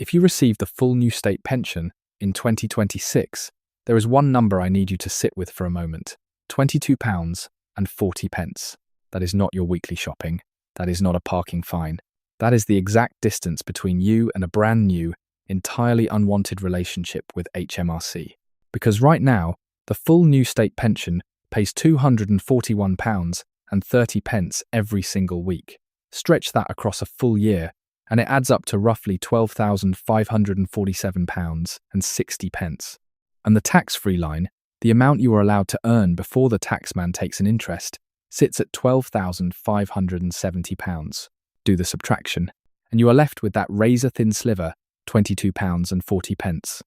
If you receive the full new state pension in 2026, there is one number I need you to sit with for a moment. £22.40. That is not your weekly shopping. That is not a parking fine. That is the exact distance between you and a brand new, entirely unwanted relationship with HMRC. Because right now, the full new state pension pays £241.30 every single week. Stretch that across a full year, and it adds up to roughly £12,547.60. And the tax-free line, the amount you are allowed to earn before the taxman takes an interest, sits at £12,570. Do the subtraction, and you are left with that razor-thin sliver, £22.40.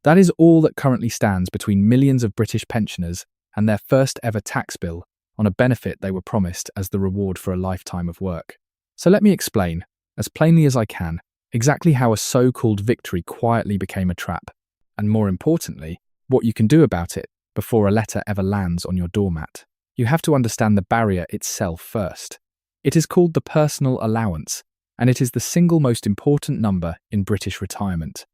That is all that currently stands between millions of British pensioners and their first ever tax bill on a benefit they were promised as the reward for a lifetime of work. So let me explain, as plainly as I can, exactly how a so-called victory quietly became a trap, and more importantly, what you can do about it before a letter ever lands on your doormat. You have to understand the barrier itself first. It is called the Personal Allowance, and it is the single most important number in British retirement.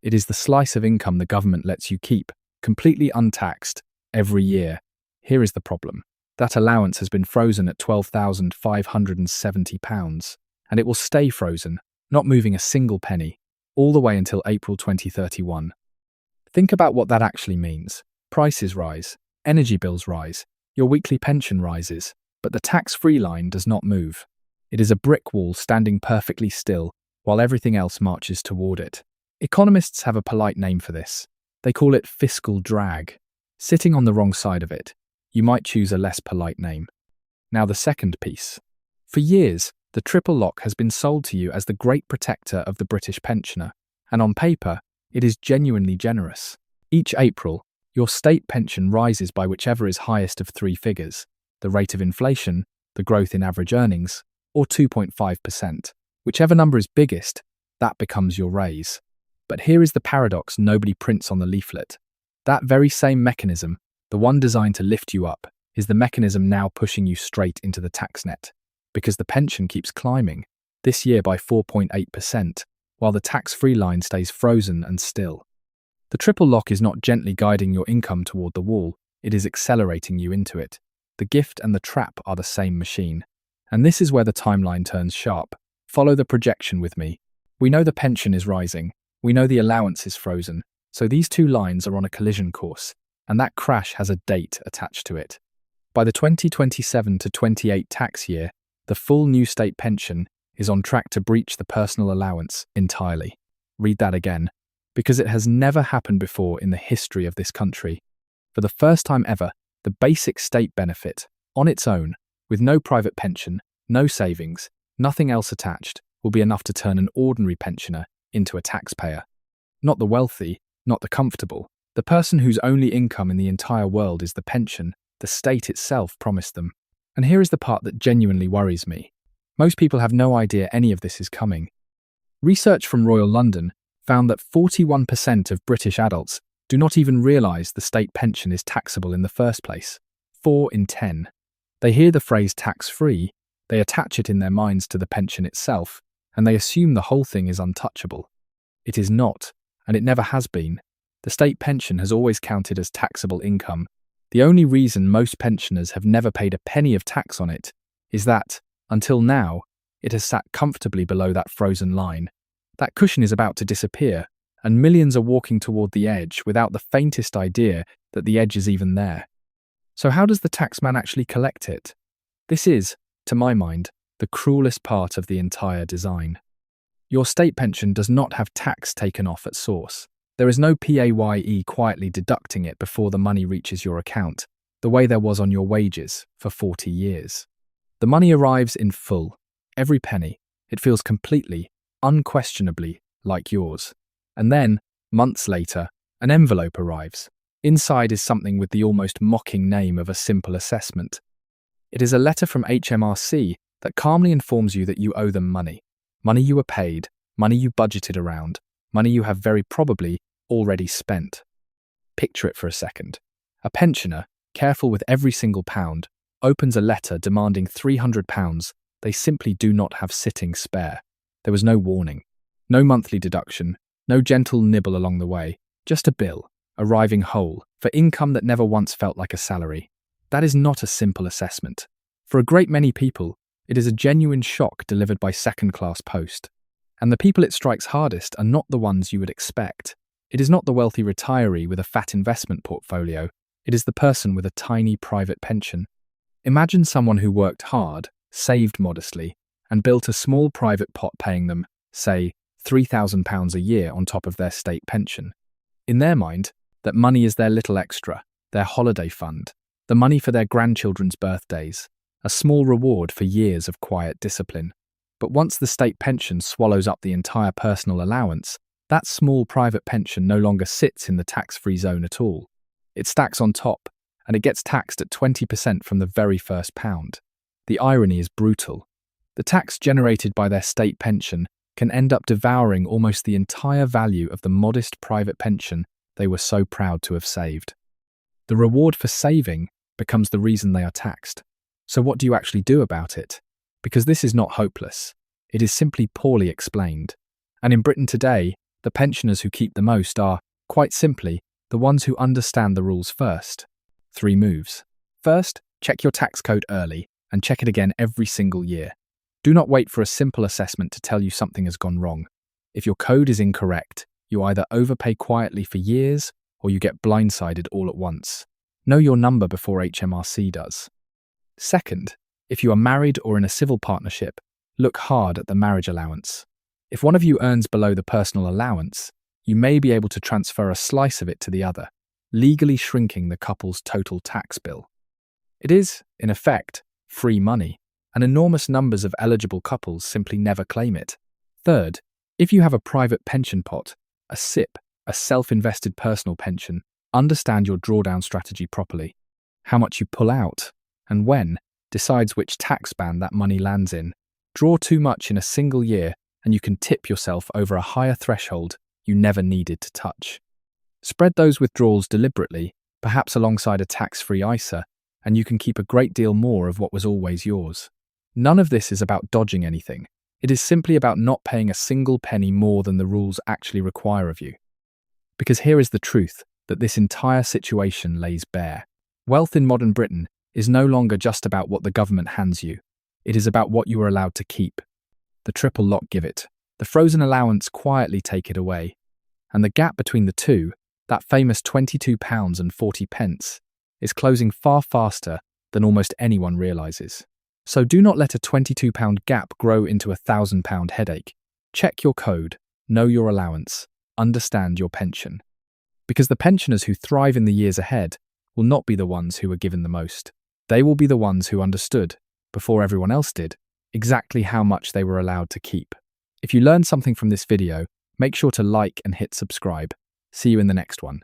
It is the slice of income the government lets you keep, completely untaxed, every year. Here is the problem. That allowance has been frozen at £12,570, and it will stay frozen, not moving a single penny, all the way until April 2031. Think about what that actually means. Prices rise, energy bills rise, your weekly pension rises, but the tax-free line does not move. It is a brick wall standing perfectly still while everything else marches toward it. Economists have a polite name for this. They call it fiscal drag. Sitting on the wrong side of it, you might choose a less polite name. Now the second piece. For years, the triple lock has been sold to you as the great protector of the British pensioner, and on paper, it is genuinely generous. Each April, your state pension rises by whichever is highest of three figures, the rate of inflation, the growth in average earnings, or 2.5%. Whichever number is biggest, that becomes your raise. But here is the paradox nobody prints on the leaflet. That very same mechanism, the one designed to lift you up, is the mechanism now pushing you straight into the tax net. Because the pension keeps climbing, this year by 4.8%, while the tax-free line stays frozen and still. The triple lock is not gently guiding your income toward the wall, it is accelerating you into it. The gift and the trap are the same machine. And this is where the timeline turns sharp. Follow the projection with me. We know the pension is rising. We know the allowance is frozen. So these two lines are on a collision course, and that crash has a date attached to it. By the 2027 to 28 tax year, the full new state pension is on track to breach the personal allowance entirely. Read that again, because it has never happened before in the history of this country. For the first time ever, the basic state benefit, on its own, with no private pension, no savings, nothing else attached, will be enough to turn an ordinary pensioner into a taxpayer. Not the wealthy, not the comfortable, the person whose only income in the entire world is the pension the state itself promised them. And here is the part that genuinely worries me. Most people have no idea any of this is coming. Research from Royal London found that 41% of British adults do not even realise the state pension is taxable in the first place. 4 in 10. They hear the phrase tax-free, they attach it in their minds to the pension itself, and they assume the whole thing is untouchable. It is not, and it never has been. The state pension has always counted as taxable income. The only reason most pensioners have never paid a penny of tax on it is that, until now, it has sat comfortably below that frozen line. That cushion is about to disappear, and millions are walking toward the edge without the faintest idea that the edge is even there. So how does the taxman actually collect it? This is, to my mind, the cruelest part of the entire design. Your state pension does not have tax taken off at source. There is no PAYE quietly deducting it before the money reaches your account, the way there was on your wages for 40 years. The money arrives in full, every penny. It feels completely, unquestionably like yours. And then, months later, an envelope arrives. Inside is something with the almost mocking name of a simple assessment. It is a letter from HMRC that calmly informs you that you owe them money. Money you were paid, money you budgeted around, money you have very probably already spent. Picture it for a second. A pensioner, careful with every single pound, opens a letter demanding £300 they simply do not have sitting spare. There was no warning. No monthly deduction, no gentle nibble along the way, just a bill, arriving whole, for income that never once felt like a salary. That is not a simple assessment. For a great many people, it is a genuine shock delivered by second-class post. And the people it strikes hardest are not the ones you would expect. It is not the wealthy retiree with a fat investment portfolio. It is the person with a tiny private pension. Imagine someone who worked hard, saved modestly, and built a small private pot paying them, say, £3,000 a year on top of their state pension. In their mind, that money is their little extra, their holiday fund, the money for their grandchildren's birthdays, a small reward for years of quiet discipline. But once the state pension swallows up the entire personal allowance, that small private pension no longer sits in the tax-free zone at all. It stacks on top, and it gets taxed at 20% from the very first pound. The irony is brutal. The tax generated by their state pension can end up devouring almost the entire value of the modest private pension they were so proud to have saved. The reward for saving becomes the reason they are taxed. So what do you actually do about it? Because this is not hopeless. It is simply poorly explained. And in Britain today, the pensioners who keep the most are, quite simply, the ones who understand the rules first. 3 moves. First, check your tax code early and check it again every single year. Do not wait for a simple assessment to tell you something has gone wrong. If your code is incorrect, you either overpay quietly for years or you get blindsided all at once. Know your number before HMRC does. Second, if you are married or in a civil partnership, look hard at the marriage allowance. If one of you earns below the personal allowance, you may be able to transfer a slice of it to the other, legally shrinking the couple's total tax bill. It is, in effect, free money, and enormous numbers of eligible couples simply never claim it. Third, if you have a private pension pot, a SIP, a self-invested personal pension, understand your drawdown strategy properly. How much you pull out, and when, decides which tax band that money lands in. Draw too much in a single year, and you can tip yourself over a higher threshold you never needed to touch. Spread those withdrawals deliberately, perhaps alongside a tax-free ISA, and you can keep a great deal more of what was always yours. None of this is about dodging anything. It is simply about not paying a single penny more than the rules actually require of you. Because here is the truth that this entire situation lays bare. Wealth in modern Britain is no longer just about what the government hands you. It is about what you are allowed to keep. The triple lock give it. The frozen allowance quietly take it away. And the gap between the two, that famous £22.40, is closing far faster than almost anyone realises. So do not let a £22 gap grow into a £1,000 headache. Check your code, know your allowance, understand your pension. Because the pensioners who thrive in the years ahead will not be the ones who were given the most. They will be the ones who understood, before everyone else did, exactly how much they were allowed to keep. If you learned something from this video, make sure to like and hit subscribe. See you in the next one.